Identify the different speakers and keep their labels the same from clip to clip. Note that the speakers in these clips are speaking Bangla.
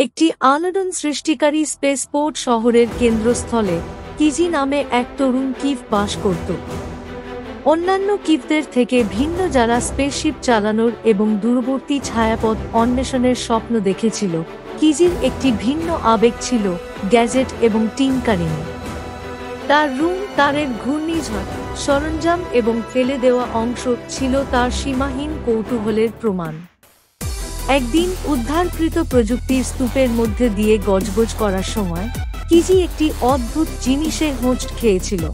Speaker 1: একটি আলোড়ন সৃষ্টিকারী স্পেসপোর্ট শহরের কেন্দ্রস্থলে কিজি নামে এক তরুণ কিভ বাস করত। অন্যান্য কিভদের থেকে ভিন্ন, যারা স্পেসশিপ চালানোর এবং দূরবর্তী ছায়াপথ অন্বেষণের স্বপ্ন দেখেছিল। কিজির একটি ভিন্ন আবেগ ছিল গ্যাজেট এবং টিংকারিং। তার রুম, তারের ঘূর্ণিঝড়, সরঞ্জাম এবং ফেলে দেওয়া অংশ ছিল তার সীমাহীন কৌতূহলের প্রমাণ। একদিন উদ্ধারকৃত প্রযুক্তির স্তূপের মধ্যে দিয়ে গজগজ করার সময় কিজি একটি অদ্ভুত জিনিসে হোঁচট খেয়েছিল।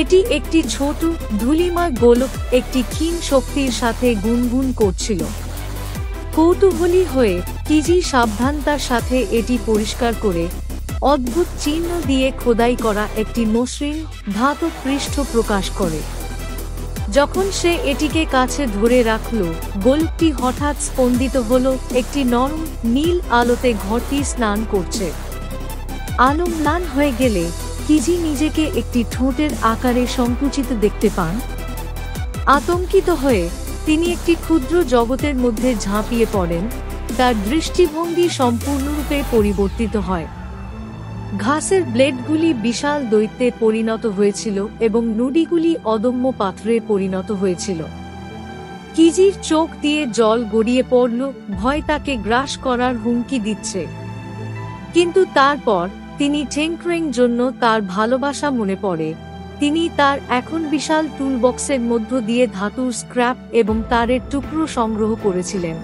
Speaker 1: এটি একটি ছোট ধূলিময় গোলক একটি ক্ষীণ শক্তির সাথে গুনগুন করছিল। কৌতূহলী হয়ে কিজি সাবধানতার সাথে এটি পরিষ্কার করে অদ্ভুত চিহ্ন দিয়ে খোদাই করা একটি মসৃণ ধাতব পৃষ্ঠ প্রকাশ করে। যখন সে এটিকে কাছে ধরে রাখল, গোলকটি হঠাৎ স্পন্দিত হল। একটি নরম নীল আলোতে ঘরটি স্নান করছে। আলো ম্লান হয়ে গেলে কিজি নিজেকে একটি ঠোঁটের আকারে সংকুচিত দেখতে পান। আতঙ্কিত হয়ে তিনি একটি ক্ষুদ্র জগতের মধ্যে ঝাঁপিয়ে পড়েন। তার দৃষ্টিভঙ্গি সম্পূর্ণরূপে পরিবর্তিত হয়। ঘাসের ব্লেডগুলি বিশাল দৈত্যে পরিণত হয়েছিল এবং নুডিগুলি অদম্য পাথরে পরিণত হয়েছিল। কিজির চোখ দিয়ে জল গড়িয়ে পড়ল, ভয় তাকে গ্রাস করার হুমকি দিচ্ছে। কিন্তু তারপর তিনি টেংক্রেং জন্য তার ভালোবাসা মনে পড়ে। তিনি তার এখন বিশাল টুলবক্সের মধ্য দিয়ে ধাতুর স্ক্র্যাপ এবং তারের টুকরো সংগ্রহ করেছিলেন।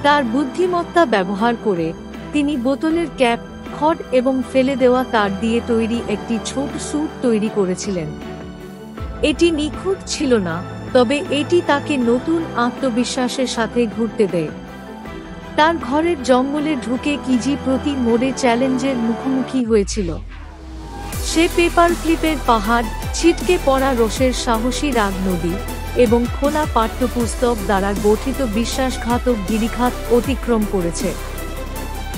Speaker 1: তার বুদ্ধিমত্তা ব্যবহার করে তিনি বোতলের ক্যাপ, খড় এবং ফেলে দেওয়া তার দিয়ে তৈরি একটি ছোট স্যুট তৈরি করেছিলেন। এটি নিখুঁত ছিল না, তবে এটি তাকে নতুন আত্মবিশ্বাসের সাথে ঘুরতে দেয়। তার ঘরের জঙ্গলে ঢুকে কিজি প্রতি মোড়ে চ্যালেঞ্জের মুখোমুখি হয়েছিল। সে পেপার ক্লিপের পাহাড়, ছিটকে পড়া রসের সাহসী রাগ নদী এবং খোলা পাঠ্যপুস্তক দ্বারা গঠিত বিশ্বাসঘাতক গিরিখাত অতিক্রম করেছে।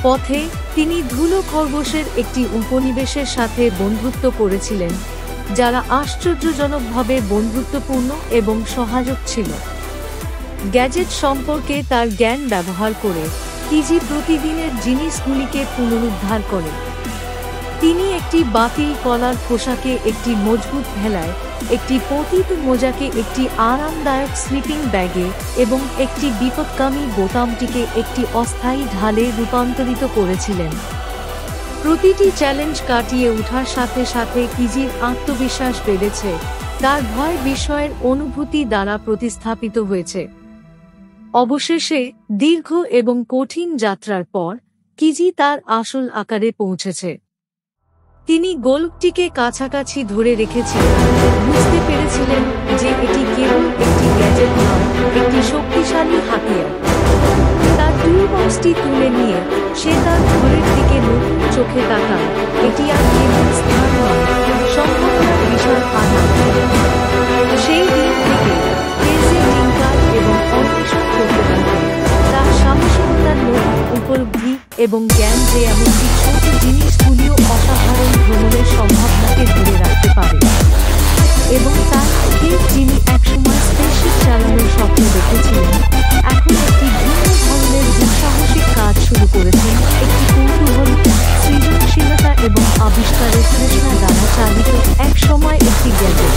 Speaker 1: পথে তিনি ধুলো খরগোশের একটি উপনিবেশের সাথে বন্ধুত্ব করেছিলেন, যারা আশ্চর্যজনকভাবে বন্ধুত্বপূর্ণ এবং সহায়ক ছিল। গ্যাজেট সম্পর্কে তার জ্ঞান ব্যবহার করে কিজি প্রতিদিনের জিনিসগুলিকে পুনরুদ্ধার করে। তিনি একটি বাতিল কলার পোশাকে একটি মজবুত ভেলায়, একটি পতিত মোজাকে একটি আরামদায়ক স্লিপিং ব্যাগে এবং একটি বিপদগামী বোতামটিকে একটি অস্থায়ী ঢালে রূপান্তরিত করেছিলেন। প্রতিটি চ্যালেঞ্জ কাটিয়ে ওঠার সাথে সাথে কিজির আত্মবিশ্বাস বেড়েছে, তার ভয় বিস্ময়ের অনুভূতি দ্বারা প্রতিস্থাপিত হয়েছে। অবশেষে দীর্ঘ এবং কঠিন যাত্রার পর কিজি তার আসল আকারে পৌঁছেছে। তিনি গোলকটিকে কাছাকাছি ধরে রেখেছিলেন, বুঝতে পেরেছিলেন যে এটি কেবল একটি গ্যাজেট নয়, একটি শক্তিশালী হাতিয়ার। তার টুলবক্সটি তুলে নিয়ে সে তার ঘরের দিকে নতুন চোখে তাকায়। এটি আর কেবল স্থান নয়, সম্ভাবনার বিশাল আধার। সেই দিন থেকে কেজি টিংকার এবং অন্বেষণ করতে থাকে। তার সাহসিকতার নতুন উপলব্ধি এবং জ্ঞান যে এমনকি ছোট জিনিসগুলিও অসাধারণ ভ্রমণের সম্ভাবনাকে ধরে রাখতে পারে। এবং তার কেভ, যিনি একসময় স্পেসশিপ চালানোর স্বপ্ন দেখেছিলেন, এখন একটি ভিন্ন ধরনের দুঃসাহসিক কাজ শুরু করেছেন। একটি কৌতূহল, সৃজনশীলতা এবং আবিষ্কারের তৃষ্ণা দ্বারা চালিত এক সময় একটি গ্যাজেট।